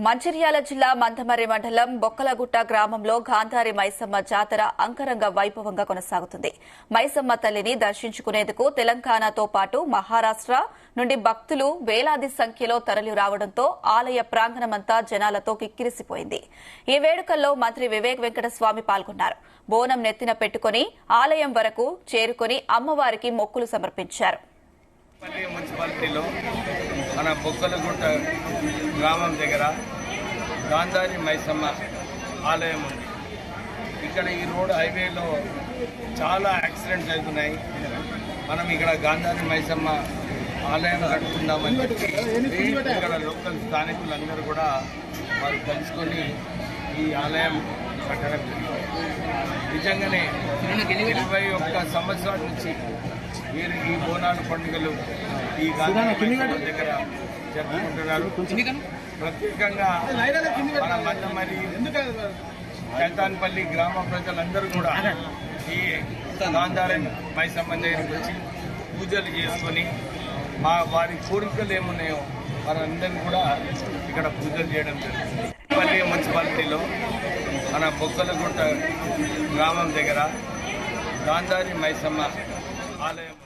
మంచిర్యాల జిల్లా మందమర్రి మండలం బొక్కలగుట్ట గ్రామంలో గాంధారి మైసమ్మ జాతర అంగరంగ వైభవంగా కొనసాగుతుంది. మైసమ్మ తల్లిని దర్శించుకునేందుకు తెలంగాణతో పాటు మహారాష్ట నుండి భక్తులు వేలాది సంఖ్యలో తరలి రావడంతో ఆలయ ప్రాంగణమంతా జనాలతో కిక్కిరిసిపోయింది. ఈ వేడుకల్లో మంత్రి వివేక్ వెంకటస్వామి పాల్గొన్నారు. బోనం నెత్తిన పెట్టుకుని ఆలయం వరకు చేరుకుని అమ్మవారికి మొక్కులు సమర్పించారు. మున్సిపాలిటీలో మన బొక్కలగుట్ట గ్రామం దగ్గర గాంధారి మైసమ్మ ఆలయం ఉంది. ఇక్కడ ఈ రోడ్ హైవేలో చాలా యాక్సిడెంట్స్ అవుతున్నాయి. మనం ఇక్కడ గాంధారి మైసమ్మ ఆలయం కట్టుకుందామని చెప్పి ఇక్కడ లోకల్ స్థానికులందరూ కూడా వారు కలుసుకొని ఈ ఆలయం కట్టడం జరిగింది. నిజంగానే 21 సంవత్సరాల నుంచి వీరు ఈ బోనాలు పండుగలు ఈ గాంధారి దగ్గర జరుపుకుంటున్నారు. ప్రత్యేకంగా మన మందమర్రి కైతాన్పల్లి గ్రామ ప్రజలందరూ కూడా ఈ గాంధారి మైసమ్మ దగ్గరికి వచ్చి పూజలు చేసుకొని వారి కోరికలు ఏమున్నాయో వారందరూ కూడా ఇక్కడ పూజలు చేయడం జరుగుతుంది. పల్లి మున్సిపాలిటీలో మన బొక్కలగుట్ట గ్రామం దగ్గర గాంధారి మైసమ్మ ఆలయం